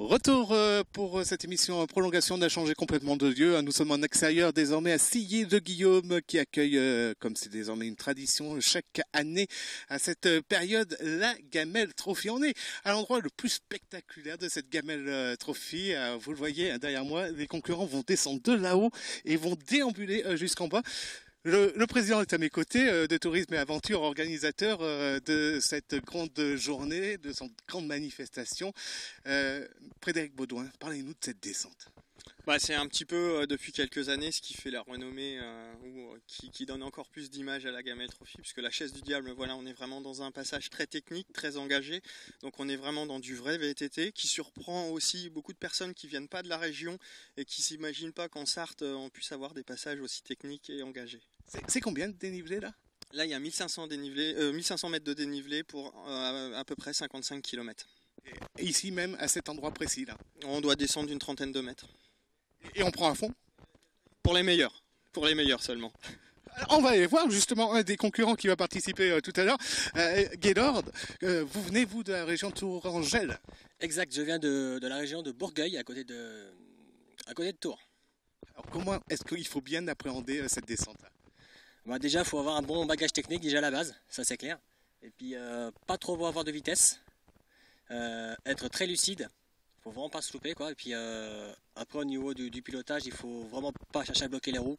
Retour pour cette émission prolongation. On a changé complètement de lieu. Nous sommes en extérieur désormais à Sillé-de-Guillaume qui accueille, comme c'est désormais une tradition chaque année à cette période, la Gamelle Trophy. On est à l'endroit le plus spectaculaire de cette Gamelle Trophy. Vous le voyez derrière moi, les concurrents vont descendre de là-haut et vont déambuler jusqu'en bas. Le président est à mes côtés de Tourisme et Aventure, organisateur de cette grande journée, de cette grande manifestation. Frédéric Baudouin, parlez-nous de cette descente. C'est un petit peu depuis quelques années ce qui fait la renommée qui donne encore plus d'image à la Gamelle Trophy, puisque la chaise du diable, voilà, on est vraiment dans un passage très technique, très engagé, donc on est vraiment dans du vrai VTT qui surprend aussi beaucoup de personnes qui viennent pas de la région et qui s'imaginent pas qu'en Sarthe on puisse avoir des passages aussi techniques et engagés. C'est combien de dénivelé là ? Là il y a 1500 mètres de dénivelé pour à peu près 55 km. Et ici même à cet endroit précis là ? On doit descendre d'une trentaine de mètres. Et on prend un fond ? Pour les meilleurs seulement. On va aller voir justement un des concurrents qui va participer tout à l'heure. Gaylord, vous venez vous de la région Tourangelle ? Exact, je viens de la région de Bourgueil, à côté de Tours. Alors comment est-ce qu'il faut bien appréhender cette descente-là ? Déjà, il faut avoir un bon bagage technique déjà à la base, ça c'est clair. Et puis pas trop avoir de vitesse, être très lucide. Faut vraiment pas se louper quoi. Et puis après au niveau du pilotage, il faut vraiment pas chercher à bloquer les roues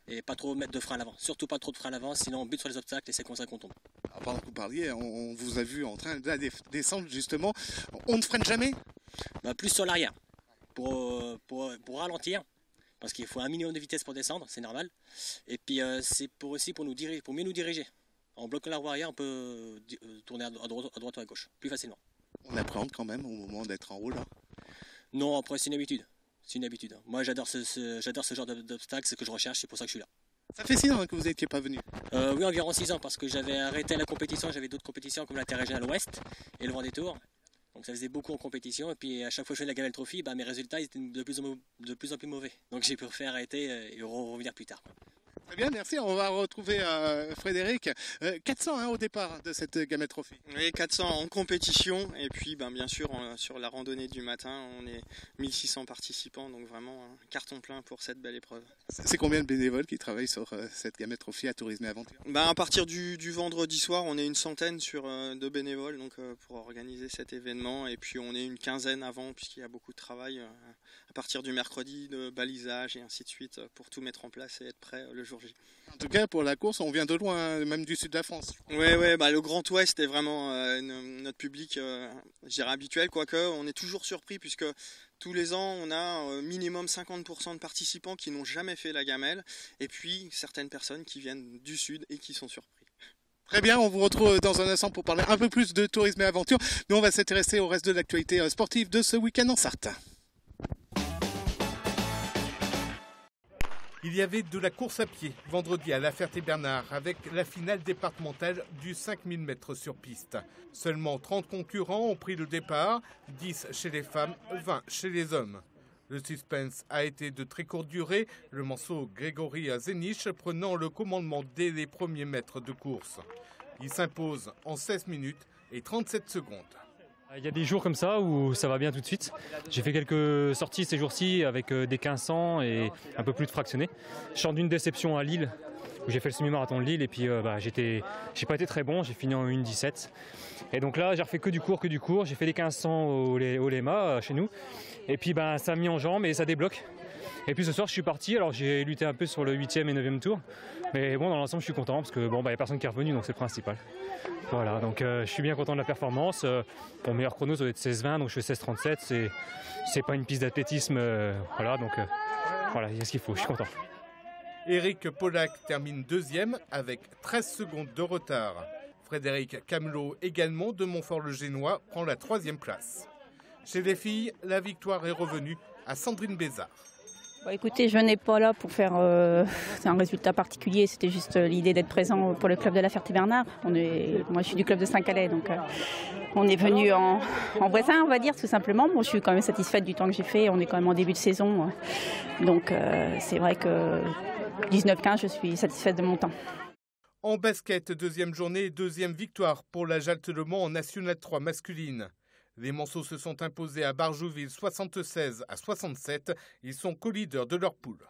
et pas trop mettre de frein à l'avant. Surtout pas trop de frein à l'avant, sinon on bute sur les obstacles et c'est comme ça qu'on tombe. Alors, pendant que vous parliez, on vous a vu en train de descendre justement. On ne freine jamais ? Plus sur l'arrière pour ralentir, parce qu'il faut un minimum de vitesse pour descendre, c'est normal. Et puis c'est pour nous diriger, pour mieux nous diriger. En bloquant la roue arrière, on peut tourner à droite ou à gauche plus facilement. On appréhende quand même au moment d'être en haut là ? Non, après c'est une habitude. C'est une habitude. Moi j'adore ce genre d'obstacle, c'est ce que je recherche, c'est pour ça que je suis là. Ça fait 6 ans que vous n'étiez pas venu ? Oui, environ 6 ans, parce que j'avais arrêté la compétition, j'avais d'autres compétitions comme l'interrégionale Ouest et le Vendée Tour. Donc ça faisait beaucoup en compétition, et puis à chaque fois que je faisais la Gamelle Trophy, mes résultats étaient de plus en plus mauvais. Donc j'ai préféré arrêter et revenir plus tard. Très bien, merci. On va retrouver Frédéric. 400 au départ de cette Gamelle Trophy. Oui, 400 en compétition. Et puis, bien sûr, sur la randonnée du matin, on est 1600 participants. Donc vraiment, un carton plein pour cette belle épreuve. C'est combien de bénévoles qui travaillent sur cette Gamelle Trophy à Tourisme et Aventure ? À partir du vendredi soir, on est une centaine de bénévoles donc, pour organiser cet événement. Et puis, on est une quinzaine avant, puisqu'il y a beaucoup de travail à partir du mercredi, de balisage et ainsi de suite, pour tout mettre en place et être prêt le jour J. En tout cas, pour la course, on vient de loin, même du sud de la France. Oui, le Grand Ouest est vraiment notre public, je dirais habituel, quoique on est toujours surpris puisque tous les ans, on a minimum 50% de participants qui n'ont jamais fait la gamelle, et puis certaines personnes qui viennent du sud et qui sont surpris. Très bien, on vous retrouve dans un instant pour parler un peu plus de tourisme et aventure. Nous, on va s'intéresser au reste de l'actualité sportive de ce week-end en Sarthe. Il y avait de la course à pied vendredi à La Ferté-Bernard avec la finale départementale du 5000 mètres sur piste. Seulement 30 concurrents ont pris le départ, 10 chez les femmes, 20 chez les hommes. Le suspense a été de très courte durée, le manceau Grégory Zénich prenant le commandement dès les premiers mètres de course. Il s'impose en 16 minutes et 37 secondes. Il y a des jours comme ça où ça va bien tout de suite. J'ai fait quelques sorties ces jours-ci avec des 1500 et un peu plus de fractionnés. Je sors d'une déception à Lille où j'ai fait le semi-marathon de Lille et puis j'ai pas été très bon, j'ai fini en 1,17. Et donc là j'ai refait que du court. J'ai fait des 1500 au Léma chez nous et puis ça a mis en jambes et ça débloque. Et puis ce soir je suis parti, alors j'ai lutté un peu sur le 8e et 9e tour. Mais bon, dans l'ensemble je suis content parce que y a personne qui est revenu, donc c'est le principal. Voilà, donc je suis bien content de la performance. Mon meilleur chrono ça doit être 16,20, donc je fais 16,37. C'est pas une piste d'athlétisme, voilà, donc voilà, il y a ce qu'il faut, je suis content. Eric Pollack termine deuxième avec 13 secondes de retard. Frédéric Camelot, également de Montfort-le-Génois, prend la 3e place. Chez les filles, la victoire est revenue à Sandrine Bézard. Écoutez, je n'ai pas là pour faire un résultat particulier, c'était juste l'idée d'être présent pour le club de La Ferté-Bernard. Moi je suis du club de Saint-Calais, donc on est venu en voisin, on va dire, tout simplement. Moi je suis quand même satisfaite du temps que j'ai fait, on est quand même en début de saison. Donc c'est vrai que 19-15, je suis satisfaite de mon temps. En basket, deuxième journée, deuxième victoire pour la Jalte Le Mans en National 3 masculine. Les Manceaux se sont imposés à Barjouville 76-67. Ils sont co-leaders de leur poule.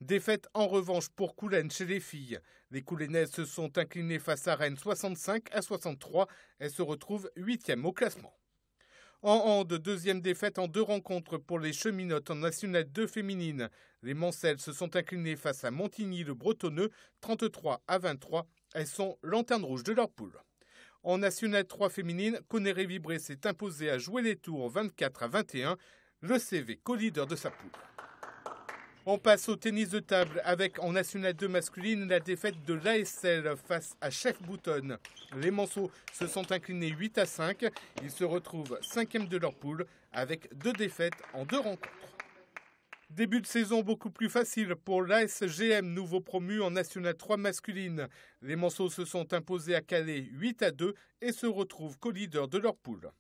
Défaite en revanche pour Coulennes chez les filles. Les Coulennaises se sont inclinées face à Rennes 65-63. Elles se retrouvent 8e au classement. En hand, deuxième défaite en 2 rencontres pour les Cheminotes en National 2 féminine. Les Mancelles se sont inclinées face à Montigny-le-Bretonneux 33-23. Elles sont lanternes rouges de leur poule. En National 3 féminine, Conneré-Vibré s'est imposé à jouer les tours 24-21. Le CV co-leader de sa poule. On passe au tennis de table avec en National 2 masculine la défaite de l'ASL face à Chef Boutonne. Les Manceaux se sont inclinés 8-5. Ils se retrouvent 5e de leur poule avec 2 défaites en 2 rencontres. Début de saison beaucoup plus facile pour l'ASGM, nouveau promu en National 3 masculine. Les Manceaux se sont imposés à Calais 8-2 et se retrouvent co-leaders de leur poule.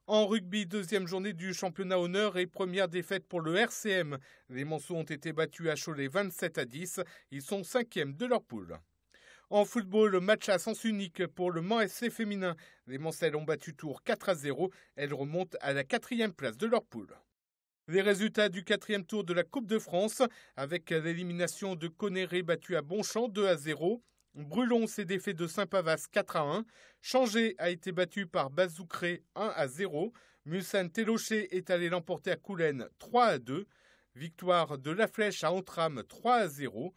En rugby, deuxième journée du championnat honneur et première défaite pour le RCM. Les Manceaux ont été battus à Cholet 27-10. Ils sont 5e de leur poule. En football, le match à sens unique pour le Mans SC féminin. Les Mancelles ont battu Tours 4-0. Elles remontent à la 4e place de leur poule. Les résultats du 4e tour de la Coupe de France, avec l'élimination de Conneré battu à Bonchamp 2-0. Brulon s'est défait de Saint-Pavas 4-1. Changé a été battu par Bazoucré 1-0. Mulsanne-Télocher est allé l'emporter à Coulennes 3-2. Victoire de La Flèche à Antram 3-0.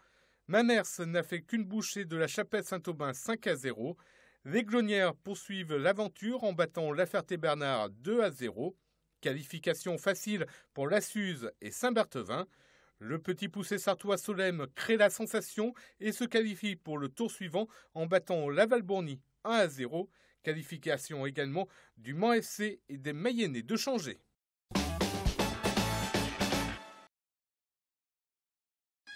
Mamers n'a fait qu'une bouchée de la Chapelle Saint-Aubin 5-0. Les Glonnières poursuivent l'aventure en battant La Ferté-Bernard 2-0. Qualification facile pour La Suze et Saint-Berthevin. Le petit poussé sartois Solem crée la sensation et se qualifie pour le tour suivant en battant Laval-Bourny 1-0. Qualification également du Mans FC et des Mayennais de Changé.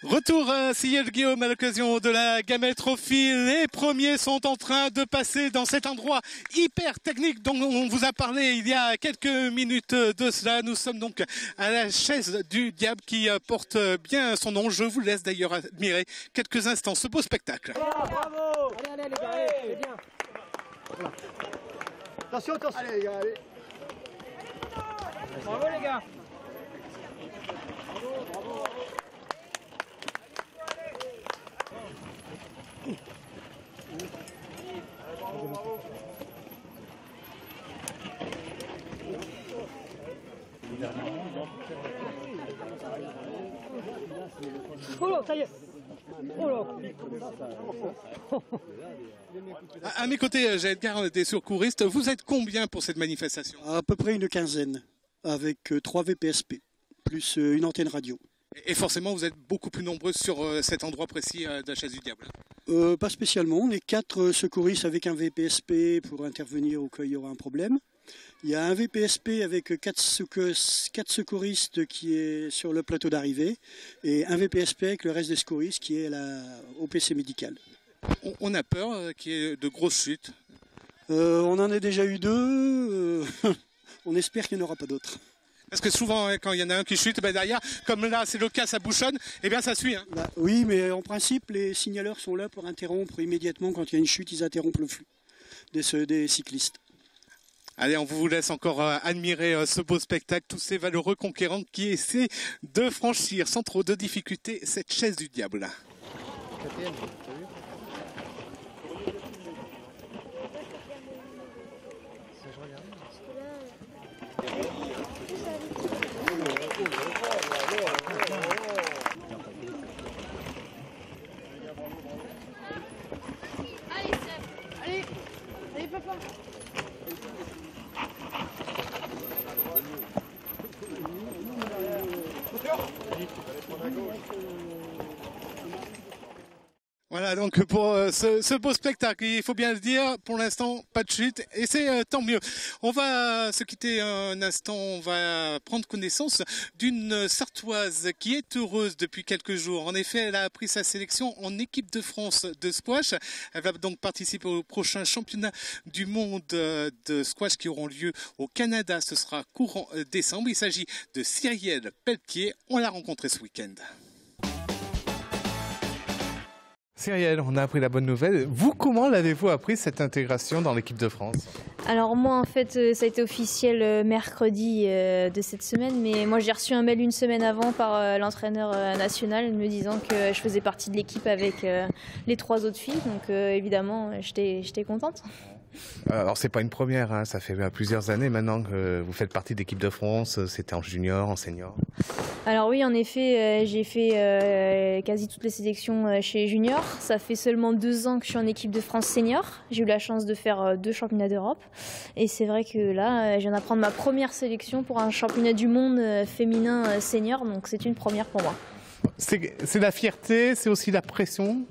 Retour à Sillé-le-Guillaume à l'occasion de la Gamelle Trophy. Les premiers sont en train de passer dans cet endroit hyper technique dont on vous a parlé il y a quelques minutes de cela. Nous sommes donc à la chaise du diable qui porte bien son nom. Je vous laisse d'ailleurs admirer quelques instants ce beau spectacle. Bravo! Allez les gars, allez, c'est bien. Voilà. Attention, attention. Allez les gars, allez. Bravo les gars. Bravo, bravo. Oh là, ça y est. Oh là. À mes côtés, j'ai Edgar des secouristes. Vous êtes combien pour cette manifestation? À peu près une quinzaine, avec 3 VPSP, plus une antenne radio. Et forcément, vous êtes beaucoup plus nombreux sur cet endroit précis de la chaise du diable. Pas spécialement, on est 4 secouristes avec un VPSP pour intervenir au cas où il y aura un problème. Il y a un VPSP avec 4 secouristes qui est sur le plateau d'arrivée et un VPSP avec le reste des secouristes qui est au PC médical. On a peur qu'il y ait de grosses chutes. On en a déjà eu 2, on espère qu'il n'y en aura pas d'autres. Parce que souvent, quand il y en a un qui chute, derrière, comme là c'est le cas, ça bouchonne, et bien ça suit. Hein. Oui, mais en principe, les signaleurs sont là pour interrompre immédiatement quand il y a une chute, ils interrompent le flux des cyclistes. Allez, on vous laisse encore admirer ce beau spectacle, tous ces valeureux conquérants qui essaient de franchir sans trop de difficulté cette chaise du diable. Allez, papa. Voilà donc pour ce beau spectacle, il faut bien le dire, pour l'instant pas de chute et c'est tant mieux. On va se quitter un instant, on va prendre connaissance d'une Sartoise qui est heureuse depuis quelques jours. En effet, elle a pris sa sélection en équipe de France de squash. Elle va donc participer au prochain championnat du monde de squash qui auront lieu au Canada. Ce sera courant décembre. Il s'agit de Cyrielle Pelletier. On l'a rencontrée ce week-end. Cyrielle, on a appris la bonne nouvelle. Vous, comment l'avez-vous appris cette intégration dans l'équipe de France? Alors moi en fait ça a été officiel mercredi de cette semaine, mais moi j'ai reçu un mail une semaine avant par l'entraîneur national me disant que je faisais partie de l'équipe avec les 3 autres filles, donc évidemment j'étais contente. Alors c'est pas une première, hein. Ça fait plusieurs années maintenant que vous faites partie de l'équipe de France, c'était en junior, en senior. Alors oui, en effet, j'ai fait quasi toutes les sélections chez Junior. Ça fait seulement 2 ans que je suis en équipe de France senior. J'ai eu la chance de faire 2 championnats d'Europe. Et c'est vrai que là, je viens d'apprendre ma première sélection pour un championnat du monde féminin senior. Donc c'est une première pour moi. C'est la fierté, c'est aussi la pression?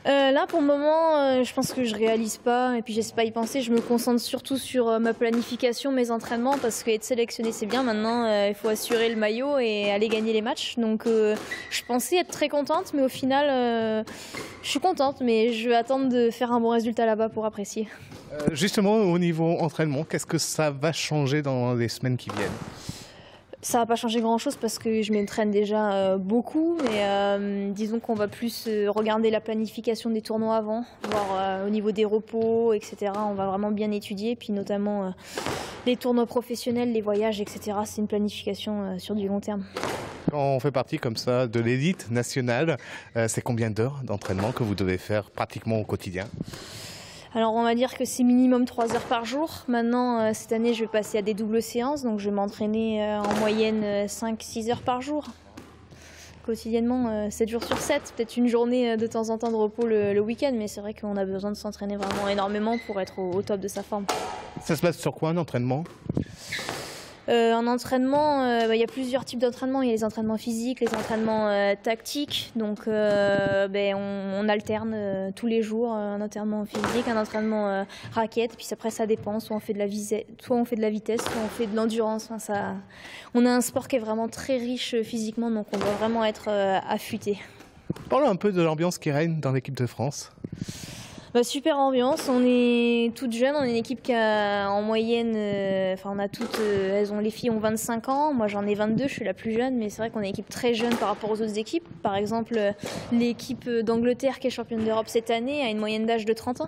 Là, pour le moment, je pense que je réalise pas et puis j'essaie pas y penser. Je me concentre surtout sur ma planification, mes entraînements, parce qu'être sélectionné c'est bien. Maintenant, il faut assurer le maillot et aller gagner les matchs. Donc, je pensais être très contente, mais au final, je suis contente, mais je vais attendre de faire un bon résultat là-bas pour apprécier. Justement, au niveau entraînement, qu'est-ce que ça va changer dans les semaines qui viennent? Ça va pas changer grand-chose parce que je m'entraîne déjà beaucoup, mais disons qu'on va plus regarder la planification des tournois avant, voir au niveau des repos, etc. On va vraiment bien étudier, puis notamment les tournois professionnels, les voyages, etc. C'est une planification sur du long terme. Quand on fait partie comme ça de l'élite nationale, c'est combien d'heures d'entraînement que vous devez faire pratiquement au quotidien? Alors on va dire que c'est minimum 3 heures par jour. Maintenant, cette année, je vais passer à des doubles séances, donc je vais m'entraîner en moyenne 5-6 heures par jour. Quotidiennement, 7 jours sur 7, peut-être une journée de temps en temps de repos le week-end, mais c'est vrai qu'on a besoin de s'entraîner vraiment énormément pour être au top de sa forme. Ça se base sur quoi un entraînement? En entraînement, il y a plusieurs types d'entraînements. Il y a les entraînements physiques, les entraînements tactiques. Donc on alterne tous les jours un entraînement physique, un entraînement raquette. Puis après ça dépend, soit on fait de la vitesse, soit on fait de l'endurance. Enfin, on a un sport qui est vraiment très riche physiquement, donc on doit vraiment être affûté. Parlons un peu de l'ambiance qui règne dans l'équipe de France. Super ambiance, on est toutes jeunes, on est une équipe qui a en moyenne, on a toutes, les filles ont 25 ans, moi j'en ai 22, je suis la plus jeune, mais c'est vrai qu'on est une équipe très jeune par rapport aux autres équipes. Par exemple, l'équipe d'Angleterre qui est championne d'Europe cette année a une moyenne d'âge de 30 ans.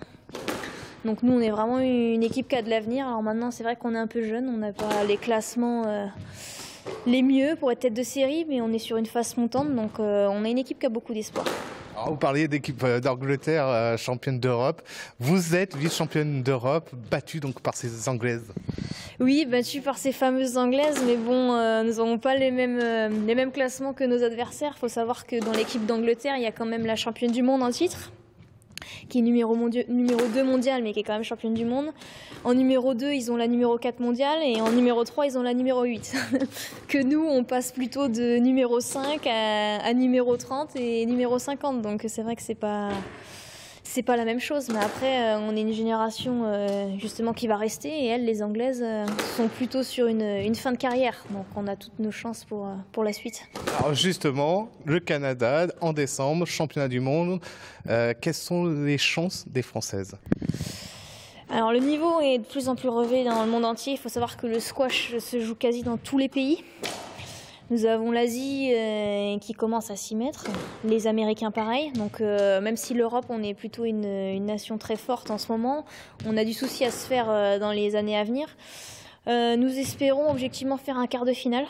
Donc nous on est vraiment une équipe qui a de l'avenir. Alors maintenant c'est vrai qu'on est un peu jeune, on n'a pas les classements les mieux pour être tête de série, mais on est sur une phase montante, donc on a une équipe qui a beaucoup d'espoir. Alors, vous parliez d'équipe d'Angleterre championne d'Europe. Vous êtes vice-championne d'Europe, battue donc par ces Anglaises. Oui, battue par ces fameuses Anglaises, mais bon, nous n'avons pas les mêmes classements que nos adversaires. Il faut savoir que dans l'équipe d'Angleterre, il y a quand même la championne du monde en titre, qui est numéro 2 mondial, mais qui est quand même championne du monde. En numéro 2, ils ont la numéro 4 mondiale, et en numéro 3, ils ont la numéro 8. Que nous, on passe plutôt de numéro 5 à numéro 30 et numéro 50. Donc c'est vrai que c'est pas la même chose. Mais après, on est une génération justement qui va rester, et elles, les Anglaises, sont plutôt sur une fin de carrière. Donc on a toutes nos chances pour la suite. Alors justement, le Canada, en décembre, championnat du monde. Quelles sont les chances des Françaises? Alors le niveau est de plus en plus relevé dans le monde entier. Il faut savoir que le squash se joue quasi dans tous les pays. Nous avons l'Asie qui commence à s'y mettre, les Américains pareil. Donc même si l'Europe, on est plutôt une nation très forte en ce moment, on a du souci à se faire dans les années à venir. Nous espérons objectivement faire un quart de finale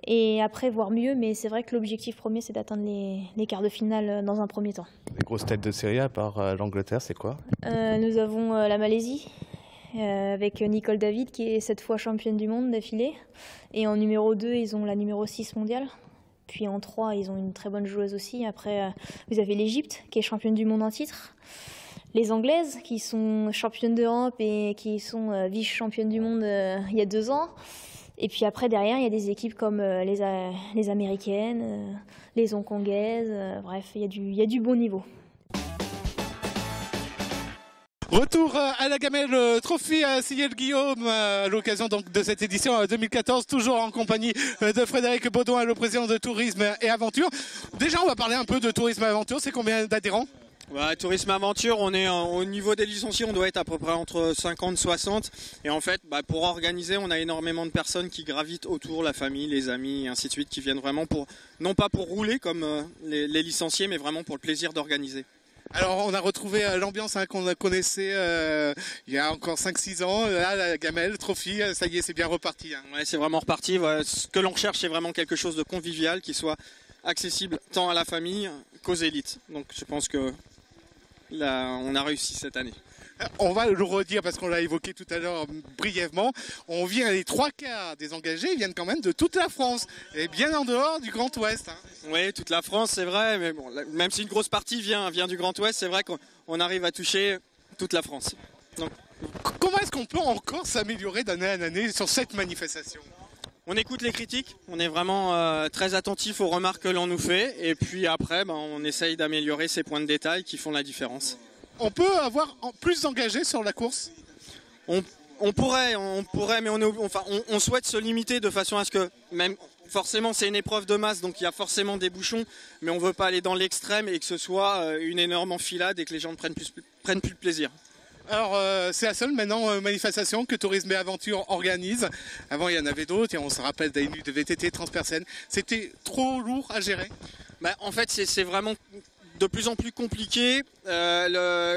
et après voir mieux, mais c'est vrai que l'objectif premier, c'est d'atteindre les quarts de finale dans un premier temps. Les grosses têtes de série à part l'Angleterre, c'est quoi? Nous avons la Malaisie, avec Nicole David qui est 7 fois championne du monde d'affilée. Et en numéro 2, ils ont la numéro 6 mondiale. Puis en 3, ils ont une très bonne joueuse aussi. Après, vous avez l'Égypte qui est championne du monde en titre. Les Anglaises qui sont championnes d'Europe et qui sont vice-championnes du monde il y a 2 ans. Et puis après, derrière, il y a des équipes comme les Américaines, les Hongkongaises. Bref, il y a du bon niveau. Retour à la Gamelle Trophy à Cyrielle Guillaume à l'occasion donc de cette édition 2014, toujours en compagnie de Frédéric Baudouin, le président de Tourisme et Aventure. Déjà, on va parler un peu de Tourisme et Aventure. C'est combien d'adhérents? Ouais, tourisme aventure, on est au niveau des licenciés, on doit être à peu près entre 50 et 60. Et en fait, pour organiser, on a énormément de personnes qui gravitent autour, la famille, les amis, et ainsi de suite, qui viennent vraiment non pas pour rouler comme les licenciés, mais vraiment pour le plaisir d'organiser. Alors on a retrouvé l'ambiance qu'on connaissait il y a encore 5-6 ans, là la gamelle, Trophy, ça y est, c'est bien reparti. Hein. Ouais, c'est vraiment reparti. Voilà. Ce que l'on recherche, c'est vraiment quelque chose de convivial, qui soit accessible tant à la famille qu'aux élites. Donc je pense que là, on a réussi cette année. On va le redire parce qu'on l'a évoqué tout à l'heure brièvement. On vient, les 3/4 des engagés viennent quand même de toute la France et bien en dehors du Grand Ouest. Hein. Oui, toute la France, c'est vrai. Mais bon, même si une grosse partie vient du Grand Ouest, c'est vrai qu'on arrive à toucher toute la France. Donc, comment est-ce qu'on peut encore s'améliorer d'année en année sur cette manifestation ? On écoute les critiques, on est vraiment très attentif aux remarques que l'on nous fait. Et puis après, on essaye d'améliorer ces points de détail qui font la différence. On peut avoir plus d'engagés sur la course ? On pourrait, mais on souhaite se limiter de façon à ce que, même forcément c'est une épreuve de masse, donc il y a forcément des bouchons, mais on ne veut pas aller dans l'extrême et que ce soit une énorme enfilade et que les gens ne prennent plus de plaisir. Alors c'est la seule maintenant manifestation que Tourisme et Aventure organise. Avant il y en avait d'autres, et on se rappelle des nuits de VTT transpercènes. C'était trop lourd à gérer ? En fait c'est vraiment de plus en plus compliqué.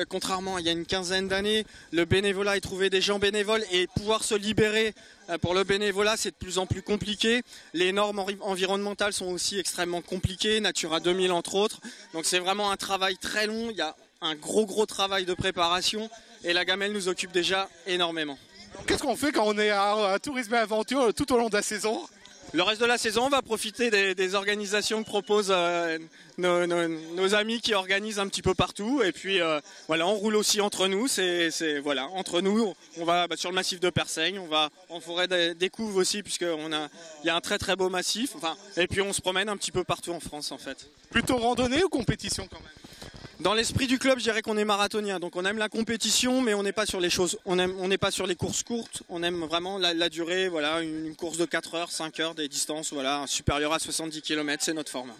Contrairement à il y a une quinzaine d'années, le bénévolat et trouver des gens bénévoles et pouvoir se libérer pour le bénévolat, c'est de plus en plus compliqué. Les normes environnementales sont aussi extrêmement compliquées, Natura 2000 entre autres. Donc c'est vraiment un travail très long, il y a un gros travail de préparation et la gamelle nous occupe déjà énormément. Qu'est-ce qu'on fait quand on est à Tourisme et Aventure tout au long de la saison ? Le reste de la saison, on va profiter des organisations que proposent nos amis qui organisent un petit peu partout. Et puis voilà, on roule aussi entre nous. Voilà, entre nous, on va sur le massif de Persaigne, on va en forêt des Couves aussi, puisqu'il y a un très beau massif. Et puis on se promène un petit peu partout en France en fait. Plutôt randonnée ou compétition quand même ? Dans l'esprit du club, je dirais qu'on est marathonien. Donc on aime la compétition, mais on n'est pas sur les choses. On n'est pas sur les courses courtes. On aime vraiment la durée. Voilà, une course de 4 heures, 5 heures, des distances supérieures à 70 km, c'est notre format.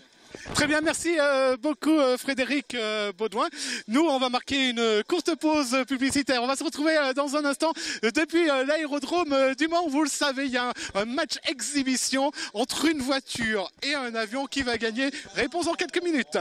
Très bien, merci beaucoup Frédéric Baudouin. Nous, on va marquer une courte pause publicitaire. On va se retrouver dans un instant depuis l'aérodrome du Mans. Vous le savez, il y a un match exhibition entre une voiture et un avion qui va gagner. Réponse en quelques minutes.